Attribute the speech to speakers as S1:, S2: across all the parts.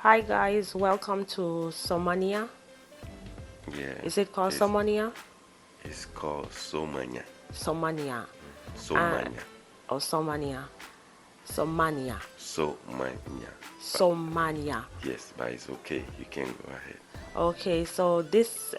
S1: Hi guys, welcome to Somania.
S2: Yeah.
S1: Is it called
S2: it's,
S1: Somania?
S2: It's called Somania.
S1: Somania.
S2: Somania.
S1: Or Somania. Somania.
S2: Somania.
S1: Somania.
S2: Yes, but it's okay. You can go ahead.
S1: Okay, so this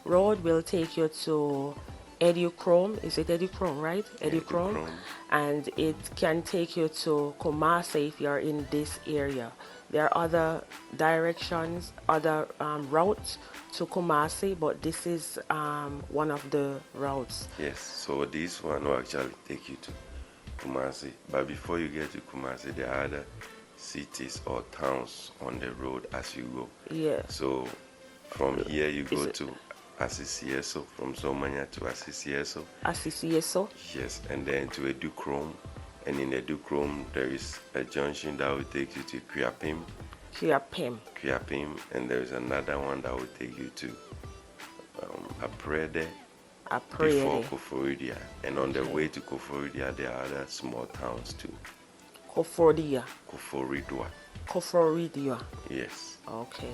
S1: road will take you to Educhrome. Is it Educhrome, right? Educhrome.
S2: Educhrome.
S1: And it can take you to Kumasi if you're in this area. There are other directions, other routes to Kumasi, but this is one of the routes.
S2: Yes, so this one will actually take you to Kumasi. But before you get to Kumasi, there are other cities or towns on the road as you go.
S1: Yeah.
S2: So from here you go to Asisieso, from Somania to Asisieso.
S1: Asisieso.
S2: Yes, and then to Educhrome. And in Educhrome, there is a junction that will take you to Kuapim.
S1: Kuapim.
S2: And there is another one that will take you to Aprede.
S1: Aprede.
S2: Before Koforidua. And on the way to Koforidua, there are other small towns too.
S1: Koforidua.
S2: Koforidua. Yes.
S1: Okay.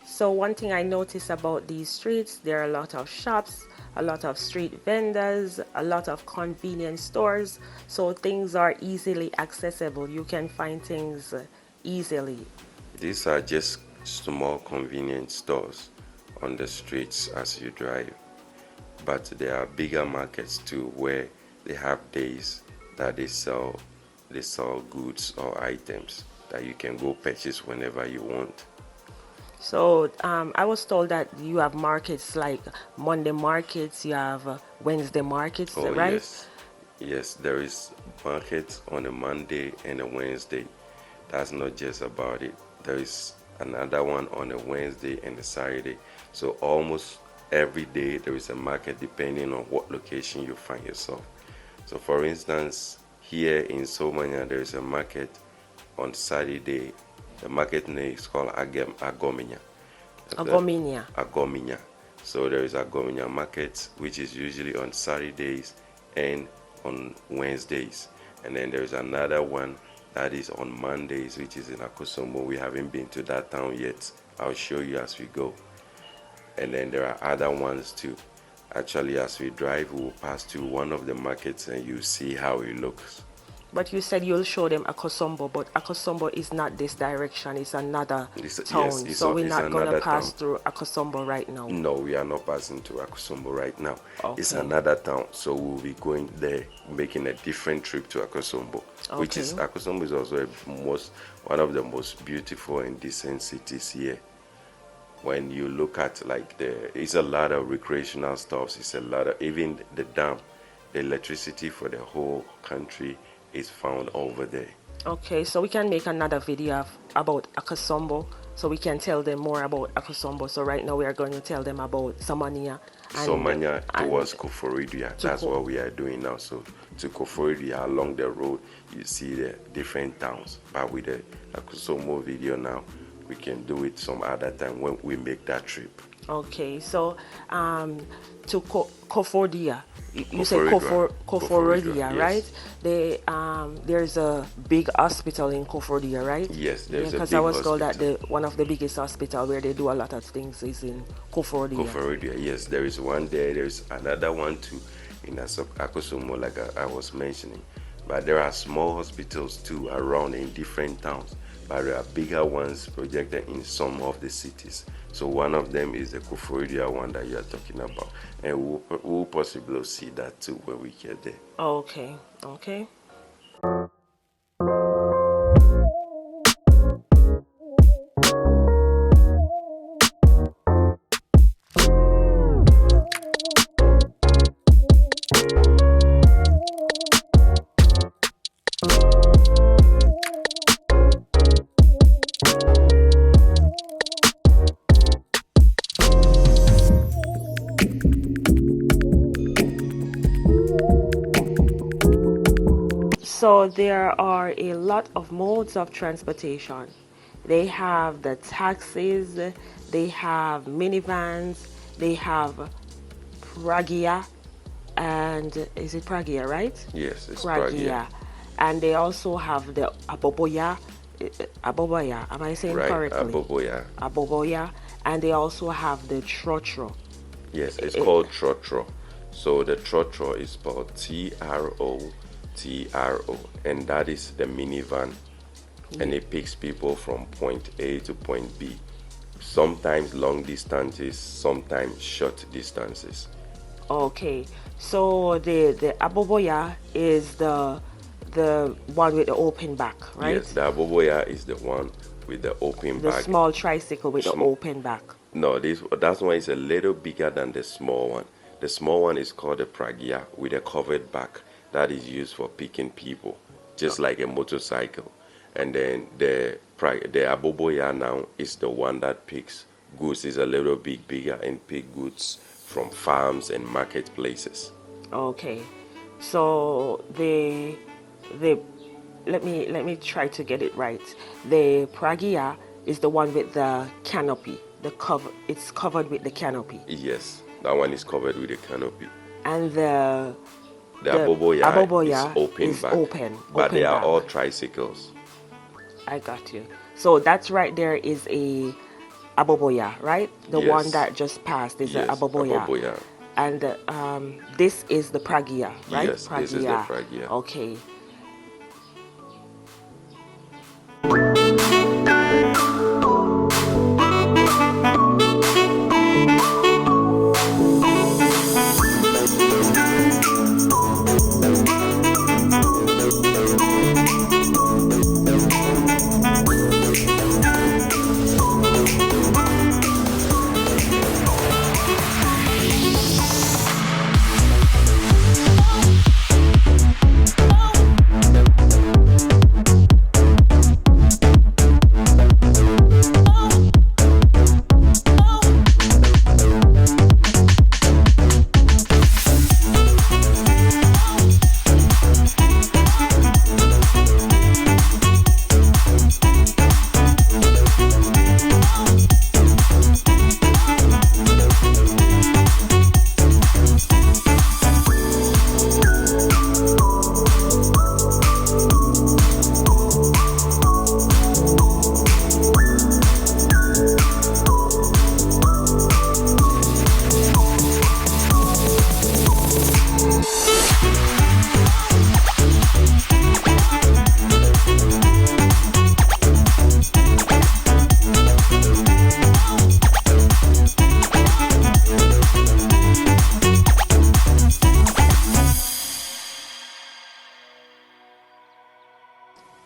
S1: So one thing I noticed about these streets, there are a lot of shops, a lot of street vendors, a lot of convenience stores. So things are easily accessible. You can find things easily.
S2: These are just small convenience stores on the streets as you drive. But there are bigger markets too where they have days that they sell goods or items that you can go purchase whenever you want.
S1: So I was told that you have markets like Monday markets, you have Wednesday markets, right?
S2: Yes, there is markets on a Monday and a Wednesday. That's not just about it. There is another one on a Wednesday and a Saturday. So almost every day there is a market depending on what location you find yourself. So for instance, here in Somania there is a market on Saturday. The market name is called Agominya. Agominya. So there is Agominya market, which is usually on Saturdays and on Wednesdays. And then there is another one that is on Mondays, which is in Akosombo. We haven't been to that town yet. I'll show you as we go. And then there are other ones too. Actually, as we drive, we will pass through one of the markets and you see how it looks.
S1: But you said you'll show them Akosombo, but Akosombo is not this direction, it's another town.
S2: Yes,
S1: so we're not going to pass through Akosombo right now.
S2: No, we are not passing through Akosombo right now.
S1: Okay.
S2: It's another town, so we'll be going there, making a different trip to Akosombo.
S1: Okay.
S2: Which is, Akosombo is also one of the most beautiful and decent cities here. When you look at it's a lot of recreational stuff, it's a lot of, even the dam, the electricity for the whole country is found over there.
S1: Okay, so we can make another video about Akosombo, so we can tell them more about Akosombo. So right now we are going to tell them about Somania.
S2: Somania towards Koforidua. That's what we are doing now. So to Koforidua, along the road, you see the different towns. But with the Akosombo video now, we can do it some other time when we make that trip.
S1: Okay, so to Koforidua. You say Koforidua, right?
S2: Yes.
S1: There's a big hospital in Koforidua, right?
S2: Yes, there's a big
S1: because I was told
S2: hospital.
S1: that one of the biggest hospital where they do a lot of things is in Koforidua.
S2: Koforidua, yes, there is one there. There's another one too in Akosombo, like I was mentioning. But there are small hospitals too around in different towns. But there are bigger ones projected in some of the cities. So one of them is the Koforidua one that you are talking about. And we'll possibly see that too when we get there.
S1: Okay. So there are a lot of modes of transportation. They have the taxis, they have minivans, they have Pragia, and is it Pragia, right?
S2: Yes, it's
S1: Pragia. And they also have the Aboboya, Aboboya. Am I saying
S2: Right,
S1: correctly?
S2: Aboboya.
S1: Aboboya, and they also have the trotro.
S2: Yes, it's called trotro. So the trotro is spelled Trotro, and that is the minivan, and it picks people from point A to point B. Sometimes long distances, sometimes short distances.
S1: Okay, so the Aboboya is the one with the open back, right?
S2: Yes, the Aboboya is the one with the open
S1: The
S2: back.
S1: small tricycle with the open back.
S2: No, that one is a little bigger than the small one. The small one is called the Pragia with a covered back that is used for picking people, just like a motorcycle. And then the Aboboya now is the one that picks goods. Is a little bit bigger and pick goods from farms and marketplaces.
S1: Okay, so the let me try to get it right. The Pragia is the one with the canopy. The cover, it's covered with the canopy.
S2: Yes, that one is covered with a canopy.
S1: And the
S2: Aboboya is open
S1: is
S2: back,
S1: open
S2: but they are
S1: back.
S2: all tricycles.
S1: I got you. So that's right there is a Aboboya, right? The
S2: Yes.
S1: one that just passed is
S2: Yes,
S1: a Aboboya.
S2: Aboboya.
S1: And this is the Pragia, right?
S2: Yes, this is the Pragia.
S1: Okay.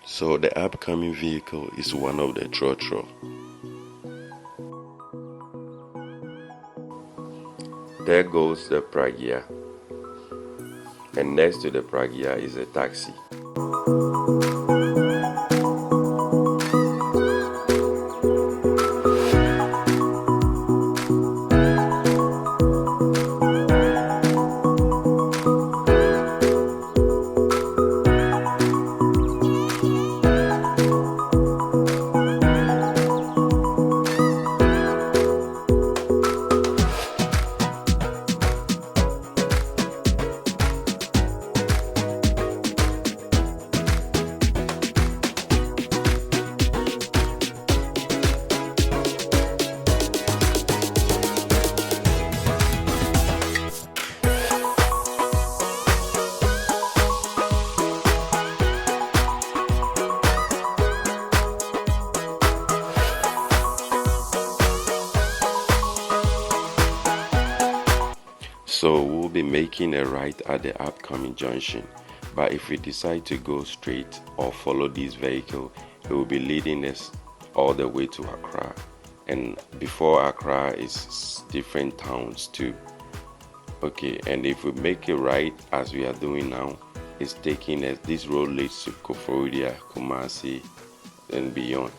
S2: So the upcoming vehicle is one of the Trotro. There goes the Pragia. And next to the Pragia is a taxi. So we'll be making a right at the upcoming junction, but if we decide to go straight or follow this vehicle, it will be leading us all the way to Accra. And before Accra is different towns too. Okay, and if we make it right as we are doing now, it's taking us, this road leads to Koforidua, Kumasi, and beyond.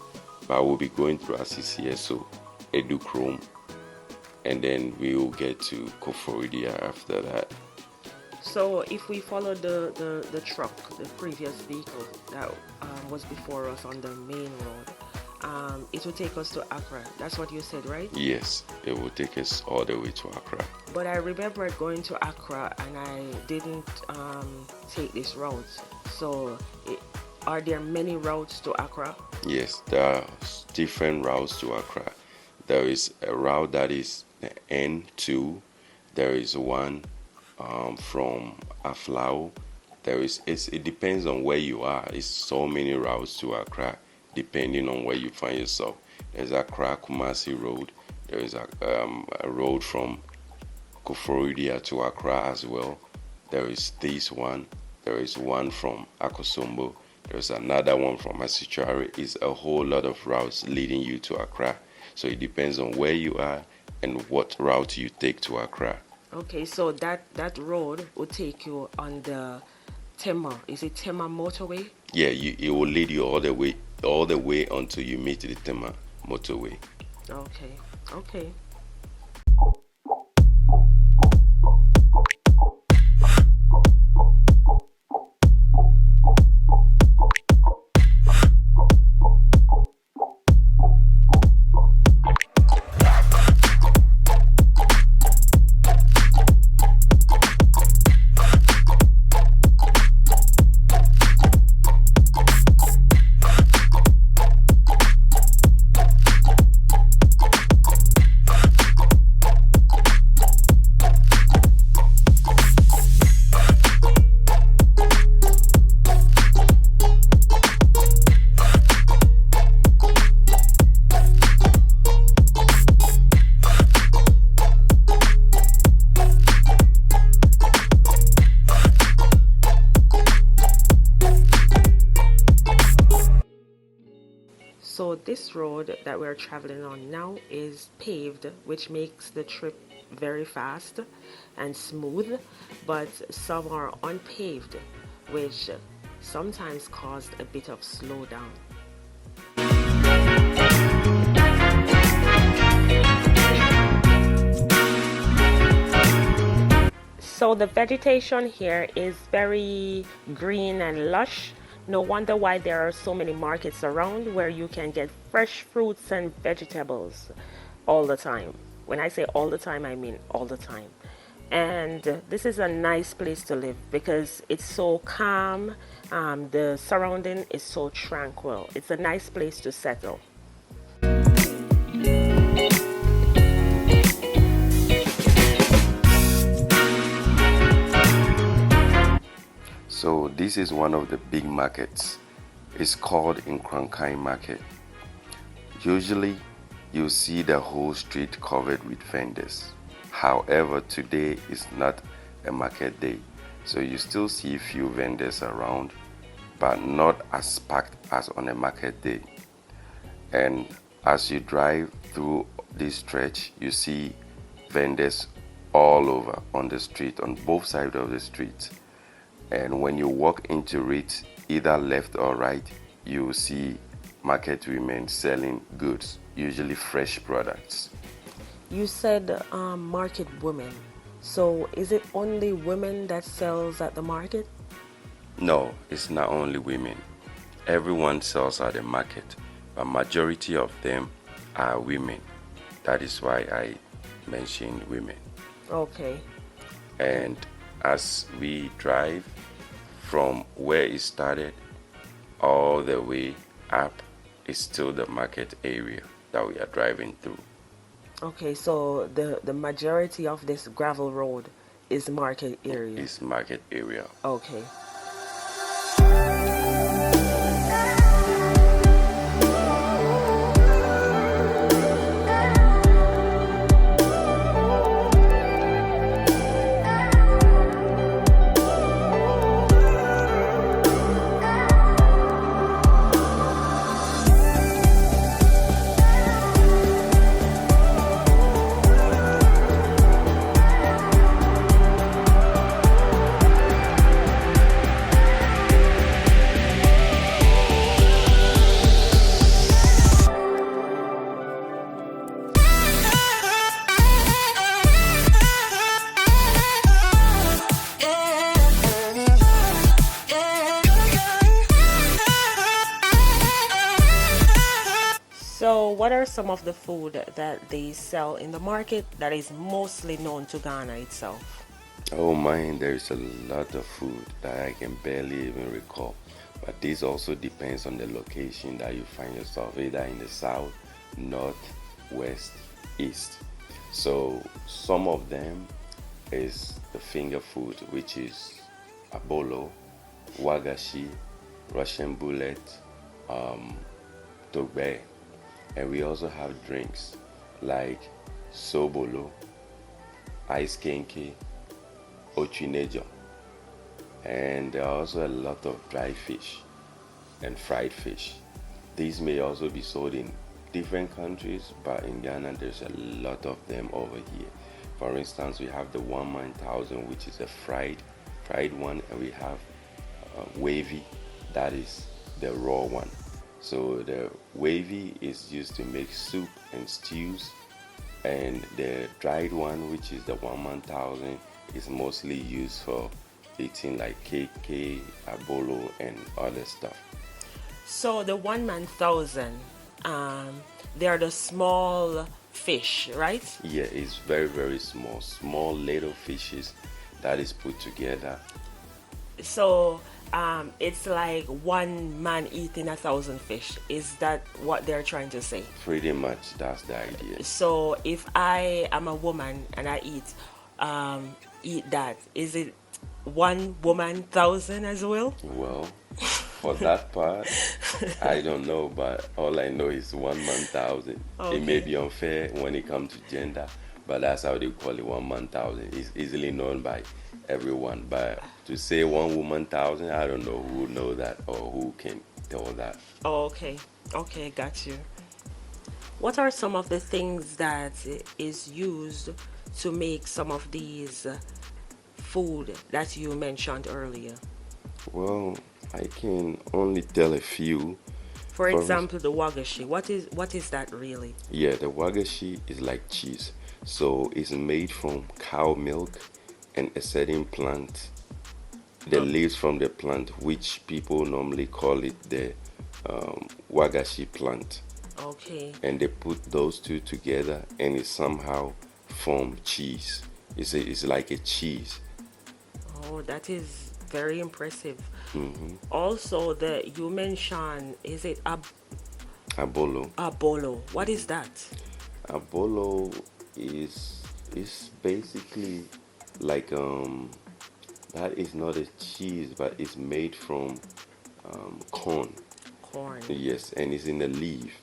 S2: But we'll be going through Asisi-Esso, Edukrom, and then we will get to Koforidua after that.
S1: So if we follow the truck, the previous vehicle that was before us on the main road, it will take us to Accra. That's what you said, right?
S2: Yes, it will take us all the way to Accra.
S1: But I remember going to Accra and I didn't take this route. So are there many routes to Accra?
S2: Yes, there are different routes to Accra. There is a route that is the N2. There is one from Aflao. It depends on where you are. It's so many routes to Accra, depending on where you find yourself. There's Accra Kumasi Road. There is a road from Koforidia to Accra as well. There is this one. There is one from Akosombo. There's another one from Asichari. It's a whole lot of routes leading you to Accra. So it depends on where you are and what route you take to Accra.
S1: Okay, so that road will take you on the Tema. Is it Tema motorway?
S2: Yeah, it will lead you all the way until you meet the Tema motorway.
S1: Okay. Okay. So this road that we're traveling on now is paved, which makes the trip very fast and smooth, but some are unpaved, which sometimes caused a bit of slowdown. So the vegetation here is very green and lush. No wonder why there are so many markets around where you can get fresh fruits and vegetables all the time. When I say all the time, I mean all the time. And this is a nice place to live because it's so calm. The surrounding is so tranquil. It's a nice place to settle.
S2: So this is one of the big markets. It's called Nkrankai Market. Usually, you see the whole street covered with vendors. However, today is not a market day, so you still see few vendors around, but not as packed as on a market day. And as you drive through this stretch, you see vendors all over on the street, on both sides of the street. And when you walk into it, either left or right, you will see market women selling goods, usually fresh products.
S1: You said market women. So is it only women that sells at the market?
S2: No, it's not only women. Everyone sells at the market, but majority of them are women. That is why I mentioned women.
S1: Okay.
S2: And as we drive from where it started all the way up, is still the market area that we are driving through.
S1: Okay, so the majority of this gravel road is market area.
S2: It's market area.
S1: Okay. So, what are some of the food that they sell in the market that is mostly known to Ghana itself?
S2: Oh man, there's a lot of food that I can barely even recall. But this also depends on the location that you find yourself, either in the south, north, west, east. So some of them is the finger food, which is abolo, wagashi, Russian bullet, togbe, and we also have drinks like sobolo, ice kenke, ochinejo, and there are also a lot of dry fish and fried fish. These may also be sold in different countries, but in Ghana there's a lot of them over here. For instance, we have the 1,000, which is a fried one, and we have wavy, that is the raw one. So the wavy is used to make soup and stews, and the dried one, which is the 1,000, is mostly used for eating like cake, abolo, and other stuff.
S1: So the 1,000, they are the small fish, right?
S2: Yeah, it's very, very small little fishes that is put together.
S1: So it's like one man eating 1,000 fish. Is that what they're trying to say?
S2: Pretty much, that's the idea.
S1: So if I am a woman and I eat that, is it one woman 1,000 as well?
S2: Well, for that part, I don't know, but all I know is 1,000. It may be unfair when it comes to gender, but that's how they call it, 1,000. It's easily known by everyone. But to say one woman 1,000, I don't know who know that or who can tell that.
S1: Oh, okay, got you. What are some of the things that is used to make some of these food that you mentioned earlier?
S2: Well, I can only tell a few.
S1: For example, the wagashi. What is that really?
S2: Yeah, the wagashi is like cheese. So it's made from cow milk and a certain plant. The leaves from the plant, which people normally call it the wagashi plant.
S1: Okay.
S2: And they put those two together, and it somehow form cheese. It's like a cheese.
S1: Oh, that is very impressive.
S2: Mm-hmm.
S1: Also, you mentioned, is it
S2: Abolo.
S1: abolo? What is that?
S2: Abolo is basically like that is not a cheese, but it's made from corn.
S1: Corn.
S2: Yes, and it's in a leaf.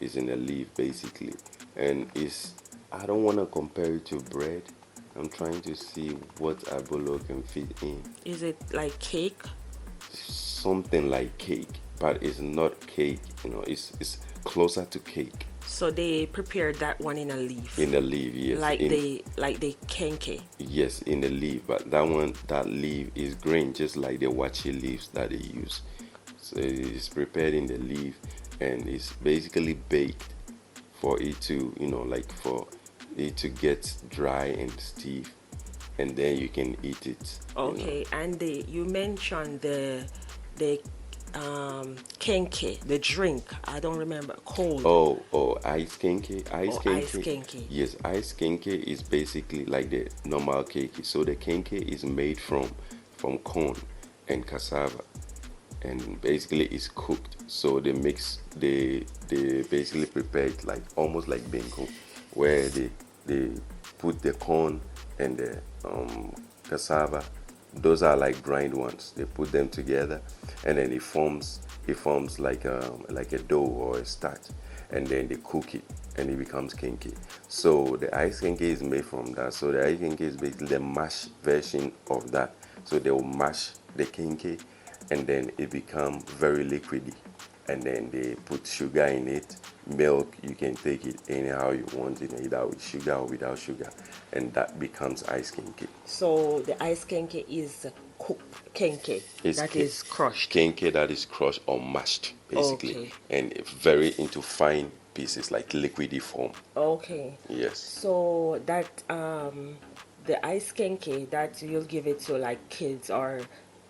S2: It's in a leaf basically, and I don't want to compare it to bread. I'm trying to see what abolo can fit in.
S1: Is it like cake?
S2: Something like cake, but it's not cake. It's closer to cake.
S1: So they prepared that one in a leaf.
S2: In the leaf, yes.
S1: Like the kenke.
S2: Yes, in the leaf, but that leaf is green, just like the wachi leaves that they use. So it's prepared in the leaf, and it's basically baked for it to, like for it to get dry and stiff, and then you can eat it.
S1: Okay, and you mentioned the kenke, the drink. I don't remember. Cold.
S2: Oh, ice kenke. Ice
S1: kenke.
S2: Yes, ice kenke is basically like the normal cake. So the kenke is made from corn and cassava, and basically it's cooked. So they basically prepare it like almost like benko, where they put the corn and the cassava. Those are like grind ones. They put them together, and then it forms like a dough or a starch, and then they cook it, and it becomes kenke. So the ice kenke is made from that. So the ice kenke is basically the mashed version of that. So they will mash the kenke, and then it becomes very liquidy, and then they put sugar in it, milk. You can take it anyhow you want it, either with sugar or without sugar, and that becomes ice kenke.
S1: So the ice kenke is cooked kenke is crushed.
S2: Kenke that is crushed or mashed, basically, and very into fine pieces, like liquidy form.
S1: Okay.
S2: Yes.
S1: So that the ice kenke that you'll give it to like kids, or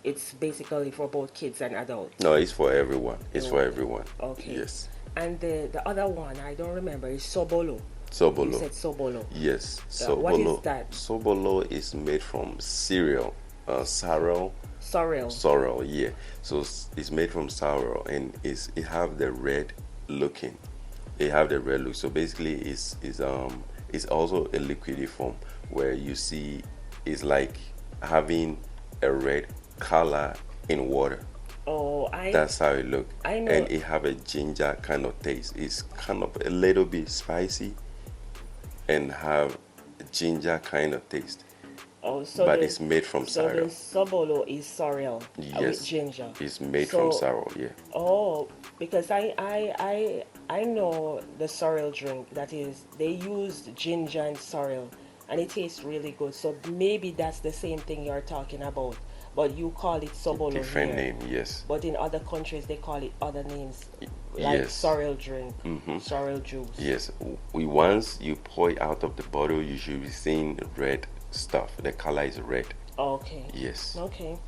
S1: it's basically for both kids and adults?
S2: No, it's for everyone. It's for everyone.
S1: Okay.
S2: Yes.
S1: And the other one, I don't remember, is sobolo.
S2: Sobolo.
S1: You said sobolo.
S2: Yes.
S1: Sobolo. What is that?
S2: Sobolo is made from cereal. sorrel.
S1: Sorrel.
S2: Sorrel, yeah. So it's made from sorrel, and it have the red looking. It have the red look. So basically, it's also a liquidy form where you see it's like having a red color in water.
S1: Oh,
S2: That's how it look.
S1: I know.
S2: And it have a ginger kind of taste. It's kind of a little bit spicy and have ginger kind of taste.
S1: Oh, so
S2: But it's made from
S1: so the
S2: sorrel.
S1: sobolo is sorrel with
S2: Yes,
S1: ginger.
S2: it's made from
S1: So
S2: sorrel. Yeah.
S1: oh, because I know the sorrel drink that is they used ginger and sorrel and it tastes really good. So maybe that's the same thing you're talking about. But you call it sobolo
S2: Different
S1: here.
S2: name. Yes.
S1: But in other countries they call it other names like
S2: Yes.
S1: sorrel drink, sorrel juice.
S2: Yes. Once you pour it out of the bottle, you should be seeing red stuff. The color is red.
S1: Okay.
S2: Yes.
S1: Okay.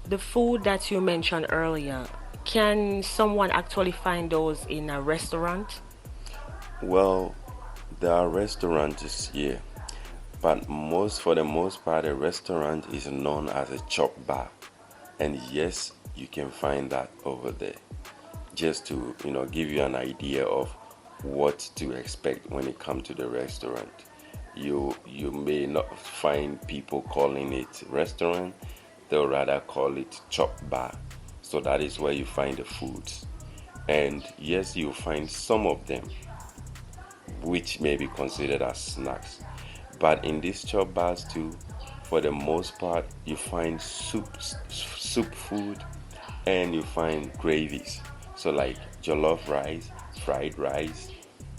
S1: The food that you mentioned earlier, can someone actually find those in a restaurant?
S2: Well, there are restaurants here, but for the most part, a restaurant is known as a chop bar, and yes, you can find that over there. Just to give you an idea of what to expect when it comes to the restaurant. You may not find people calling it restaurant; they'll rather call it chop bar. So that is where you find the foods, and yes, you'll find some of them which may be considered as snacks. But in these chop bars too, for the most part, you find soup food, and you find gravies. So like jollof rice, fried rice,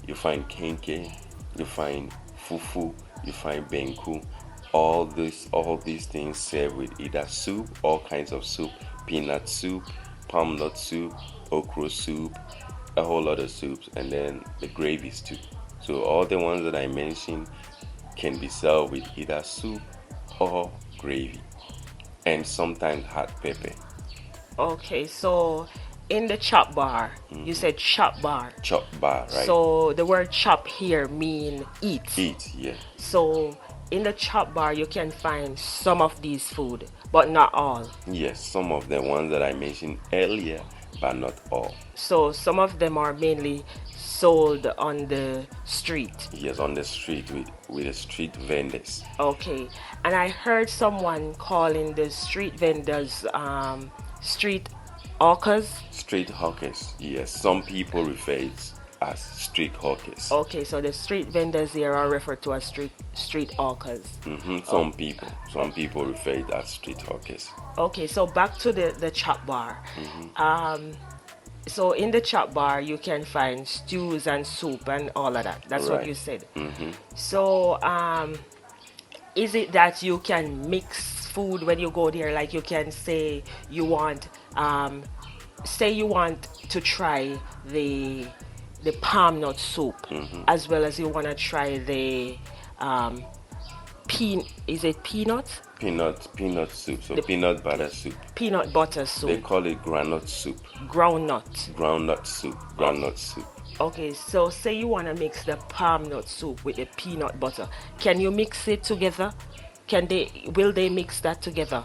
S2: you find kenke, you find fufu, you find benku. All these things served with either soup, all kinds of soup, peanut soup, palm nut soup, okra soup, a whole lot of soups, and then the gravies too. So all the ones that I mentioned can be served with either soup or gravy, and sometimes hot pepper.
S1: Okay, so in the chop bar, you said chop bar.
S2: Chop bar, right?
S1: So the word chop here mean eat.
S2: Eat, yeah.
S1: So in the chop bar, you can find some of these food, but not all.
S2: Yes, some of the ones that I mentioned earlier, but not all.
S1: So some of them are mainly sold on the street.
S2: Yes, on the street with the street vendors.
S1: Okay, and I heard someone calling the street vendors street hawkers.
S2: Street hawkers, yes. Some people refer it as street hawkers.
S1: Okay, so the street vendors here are referred to as street hawkers.
S2: Some people refer it as street hawkers.
S1: Okay, so back to the chop bar. So in the chop bar, you can find stews and soup and all of that. That's what
S2: Right.
S1: you said. So is it that you can mix food when you go there? Like you can say you want, say you want to try the palm nut soup, as well as you want to try the is it peanut?
S2: Peanut soup, so peanut butter soup.
S1: Peanut butter
S2: They
S1: soup,
S2: call it groundnut soup.
S1: groundnut.
S2: Groundnut soup.
S1: Okay, so say you want to mix the palm nut soup with the peanut butter. Can you mix it together? Will they mix that together?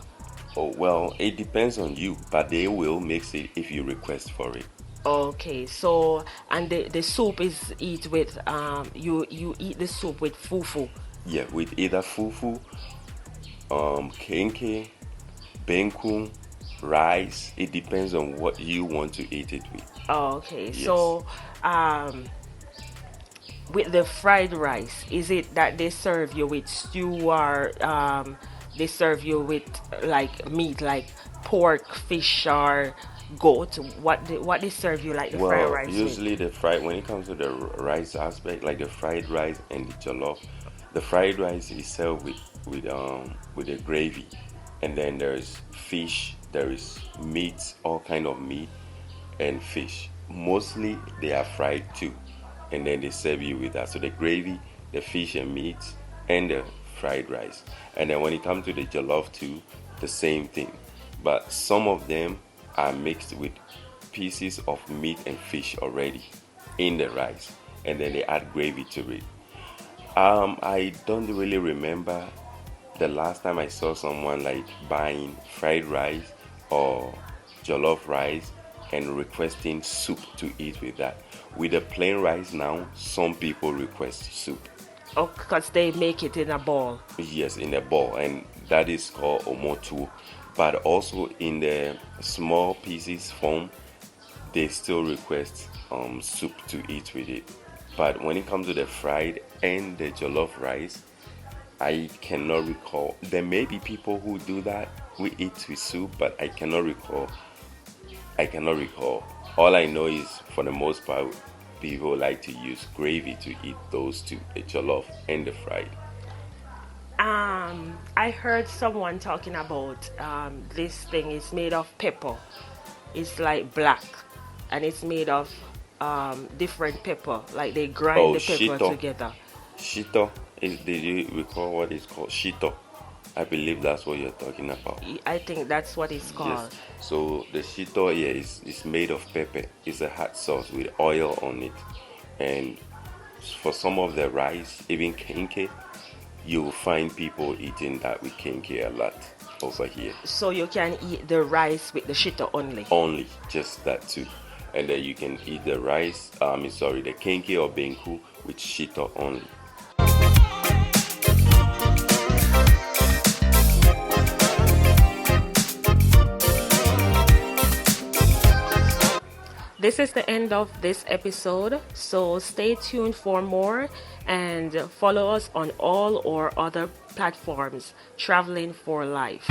S2: Oh well, it depends on you, but they will mix it if you request for it.
S1: Okay, so and the soup is eat with you eat the soup with fufu.
S2: Yeah, with either fufu, kenke, benku, rice. It depends on what you want to eat it with.
S1: Okay,
S2: Yes.
S1: so with the fried rice, is it that they serve you with stew or they serve you with like meat, like pork, fish, or goat. What they serve you like the fried
S2: Well,
S1: rice with?
S2: usually the fried, when it comes to the rice aspect, like the fried rice and the jollof, the fried rice is served with a gravy, and then there's fish, there is meat, all kind of meat and fish. Mostly they are fried too, and then they serve you with that. So the gravy, the fish and meat, and the fried rice. And then when it comes to the jollof too, the same thing. But some of them are mixed with pieces of meat and fish already in the rice, and then they add gravy to it. I don't really remember the last time I saw someone like buying fried rice or jollof rice and requesting soup to eat with that. With the plain rice now, some people request soup.
S1: Oh, because they make it in a bowl.
S2: Yes, in a bowl, and that is called omotu. But also in the small pieces form, they still request soup to eat with it. But when it comes to the fried and the jollof rice, I cannot recall. There may be people who do that, who eat with soup, but I cannot recall. I cannot recall. All I know is, for the most part, people like to use gravy to eat those two, the jollof and the fried.
S1: I heard someone talking about this thing is made of pepper. It's like black, and it's made of different pepper. Like they grind
S2: Oh,
S1: the pepper
S2: shito.
S1: together.
S2: Shito. Did you recall what it's called? Shito. I believe that's what you're talking about.
S1: I think that's what it's
S2: Yes.
S1: called.
S2: So the shito here is made of pepper. It's a hot sauce with oil on it. And for some of the rice, even kenke, you will find people eating that with kenke a lot over here.
S1: So you can eat the rice with the shito only.
S2: Only just that too. And then you can eat the rice, the kenke or benku with shito only.
S1: This is the end of this episode, so stay tuned for more and follow us on all our other platforms, Traveling for Life.